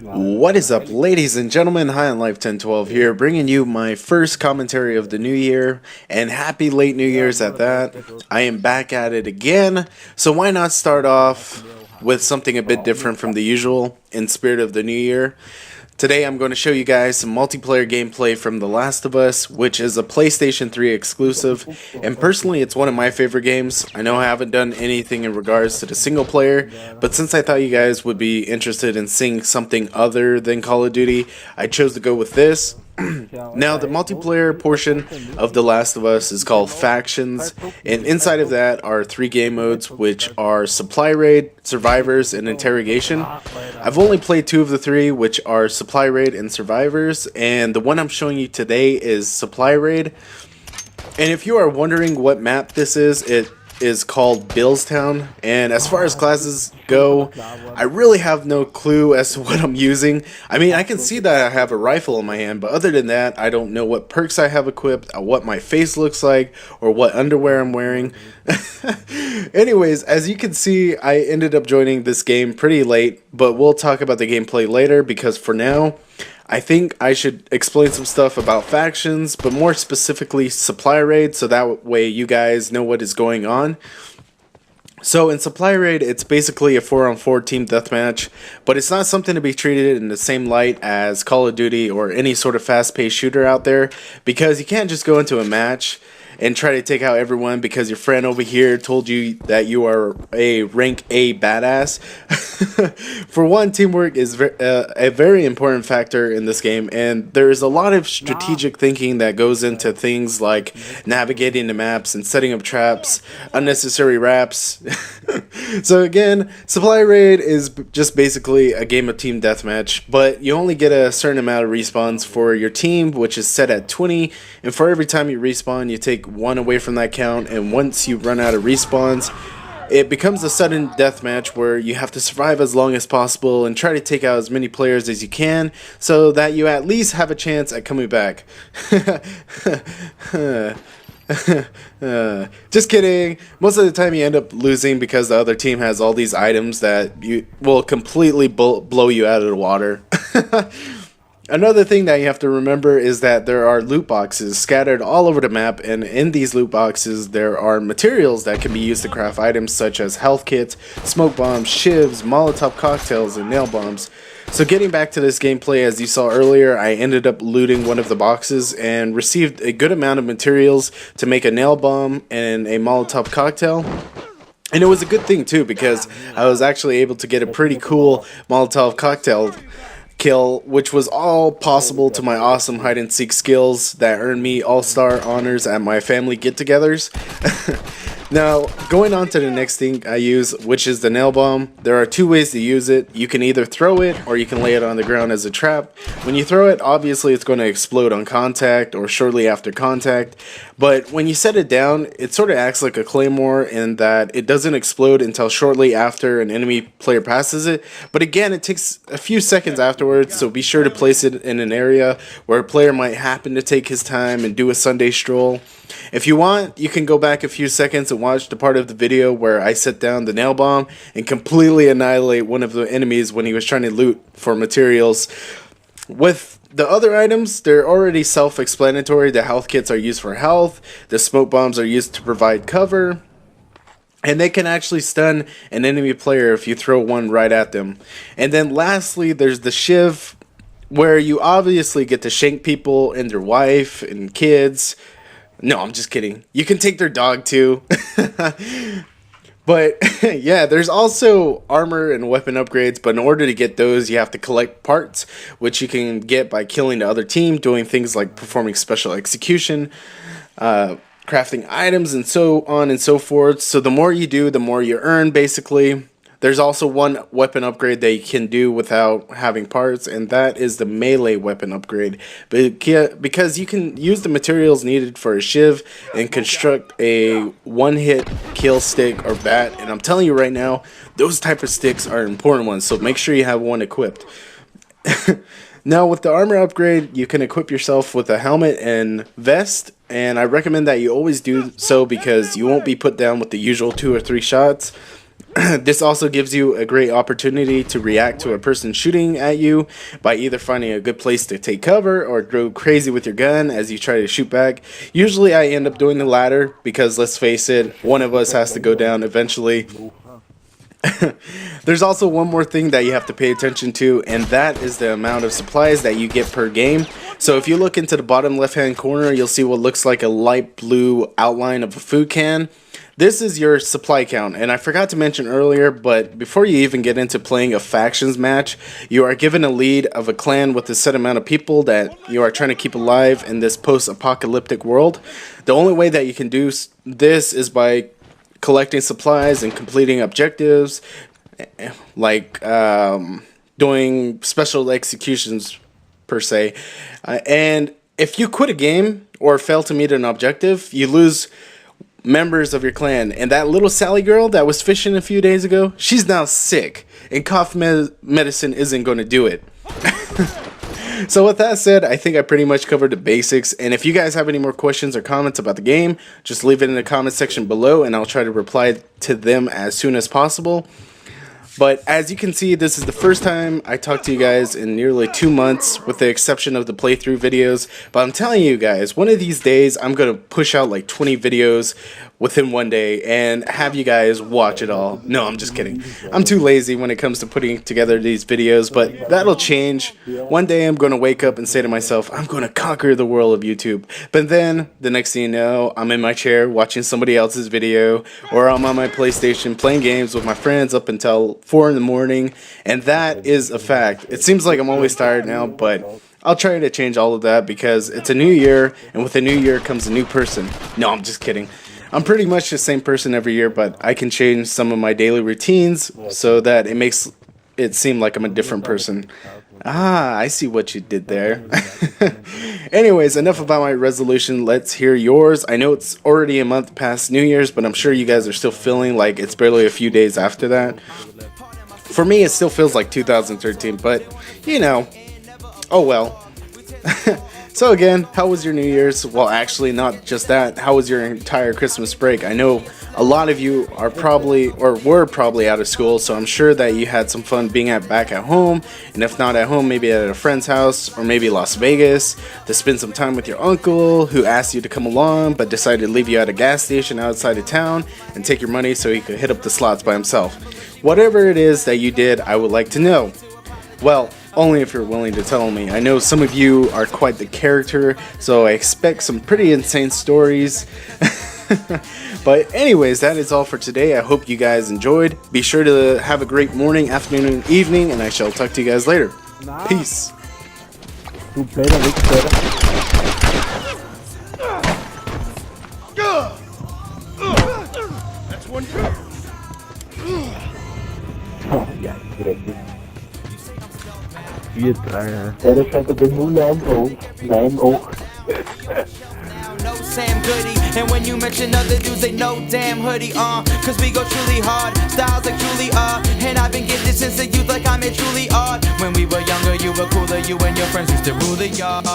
What is up, ladies and gentlemen? High on Life 1012 here, bringing you my first commentary of the new year, and happy late New Year's at that. I am back at it again, so why not start off with something a bit different from the usual in spirit of the new year. Today I'm going to show you guys some multiplayer gameplay from The Last of Us, which is a PlayStation 3 exclusive, and personally it's one of my favorite games. I know I haven't done anything in regards to the single player, but since I thought you guys would be interested in seeing something other than Call of Duty, I chose to go with this. Now, the multiplayer portion of The Last of Us is called Factions, and inside of that are 3 game modes, which are Supply Raid, Survivors, and Interrogation. I've only played 2 of the 3, which are Supply Raid and Survivors, and the one I'm showing you today is Supply Raid. And if you are wondering what map this is, it is called Billstown, and as far as classes go, I really have no clue as to what I'm using. I mean, I can see that I have a rifle in my hand, but other than that, I don't know what perks I have equipped, what my face looks like, or what underwear I'm wearing. Anyways, as you can see, I ended up joining this game pretty late, but we'll talk about the gameplay later, because for now, I think I should explain some stuff about factions, but more specifically supply raid, so that way you guys know what is going on. So in supply raid, it's basically a 4-on-4 team deathmatch, but it's not something to be treated in the same light as Call of Duty or any sort of fast-paced shooter out there, because you can't just go into a match and try to take out everyone because your friend over here told you that you are a rank A badass. For one, teamwork is a very important factor in this game, and there is a lot of strategic thinking that goes into things like navigating the maps and setting up traps, unnecessary wraps. So again, Supply Raid is just basically a game of team deathmatch, but you only get a certain amount of respawns for your team, which is set at 20, and for every time you respawn, you take 1 away from that count, and once you run out of respawns, it becomes a sudden death match where you have to survive as long as possible and try to take out as many players as you can so that you at least have a chance at coming back. Just kidding. Most of the time you end up losing because the other team has all these items that you will completely blow you out of the water. Another thing that you have to remember is that there are loot boxes scattered all over the map, and in these loot boxes there are materials that can be used to craft items such as health kits, smoke bombs, shivs, Molotov cocktails, and nail bombs. So getting back to this gameplay, as you saw earlier, I ended up looting one of the boxes and received a good amount of materials to make a nail bomb and a Molotov cocktail. And it was a good thing too, because I was actually able to get a pretty cool Molotov cocktail kill, which was all possible to my awesome hide-and-seek skills that earned me all-star honors at my family get-togethers. Now, going on to the next thing I use, which is the nail bomb, there are 2 ways to use it. You can either throw it, or you can lay it on the ground as a trap. When you throw it, obviously it's going to explode on contact, or shortly after contact, but when you set it down, it sort of acts like a claymore in that it doesn't explode until shortly after an enemy player passes it, but again, it takes a few seconds afterwards, so be sure to place it in an area where a player might happen to take his time and do a Sunday stroll. If you want, you can go back a few seconds and watch the part of the video where I set down the nail bomb and completely annihilate one of the enemies when he was trying to loot for materials. With the other items, they're already self-explanatory. The health kits are used for health, the smoke bombs are used to provide cover, and they can actually stun an enemy player if you throw one right at them. And then lastly, there's the shiv, where you obviously get to shank people and their wife and kids. No, I'm just kidding. You can take their dog too. But yeah, there's also armor and weapon upgrades, but in order to get those, you have to collect parts, which you can get by killing the other team, doing things like performing special execution, crafting items, and so on and so forth. So the more you do, the more you earn, basically. There's also one weapon upgrade that you can do without having parts, and that is the melee weapon upgrade. Because you can use the materials needed for a shiv and construct a one-hit kill stick or bat, and I'm telling you right now, those type of sticks are important ones, so make sure you have one equipped. Now with the armor upgrade, you can equip yourself with a helmet and vest, and I recommend that you always do so because you won't be put down with the usual 2 or 3 shots. This also gives you a great opportunity to react to a person shooting at you by either finding a good place to take cover or go crazy with your gun as you try to shoot back. Usually I end up doing the latter because, let's face it, one of us has to go down eventually. There's also one more thing that you have to pay attention to, and that is the amount of supplies that you get per game. So if you look into the bottom left hand corner, you'll see what looks like a light blue outline of a food can. This is your supply count, and I forgot to mention earlier, but before you even get into playing a factions match, you are given a lead of a clan with a set amount of people that you are trying to keep alive in this post-apocalyptic world. The only way that you can do this is by collecting supplies and completing objectives, like doing special executions per se. And if you quit a game or fail to meet an objective, you lose members of your clan. And that little Sally girl that was fishing a few days ago, she's now sick, and cough medicine isn't going to do it. So with that said, I think I pretty much covered the basics, and if you guys have any more questions or comments about the game, just leave it in the comment section below and I'll try to reply to them as soon as possible. But as you can see, this is the first time I talked to you guys in nearly 2 months, with the exception of the playthrough videos. But I'm telling you guys, one of these days I'm going to push out like 20 videos within one day and have you guys watch it all. No, I'm just kidding. I'm too lazy when it comes to putting together these videos, but that'll change. One day I'm going to wake up and say to myself, I'm going to conquer the world of YouTube. But then the next thing you know, I'm in my chair watching somebody else's video, or I'm on my PlayStation playing games with my friends up until 4 in the morning, and that is a fact. It seems like I'm always tired now, but I'll try to change all of that because it's a new year, and with a new year comes a new person. No, I'm just kidding. I'm pretty much the same person every year, but I can change some of my daily routines so that it makes it seem like I'm a different person. Ah, I see what you did there. Anyways, enough about my resolution. Let's hear yours. I know it's already a month past New Year's, but I'm sure you guys are still feeling like it's barely a few days after that. For me, it still feels like 2013, but, you know, oh well. So again, how was your New Year's? Well, actually, not just that. How was your entire Christmas break? I know a lot of you are probably, or were probably out of school, so I'm sure that you had some fun being back at home, and if not at home, maybe at a friend's house, or maybe Las Vegas, to spend some time with your uncle, who asked you to come along, but decided to leave you at a gas station outside of town, and take your money so he could hit up the slots by himself. Whatever it is that you did, I would like to know. Well, only if you're willing to tell me. I know some of you are quite the character, so I expect some pretty insane stories. But anyways, that is all for today. I hope you guys enjoyed. Be sure to have a great morning, afternoon, and evening, and I shall talk to you guys later. Peace. That's one good. No Sam Goody, and when you mention other dudes, they know damn Hoodie, cause we go truly hard, styles like Julie, and I've been gifted since the youth like I'm a truly odd. When we were younger, you were cooler, you and your friends used to rule the yard.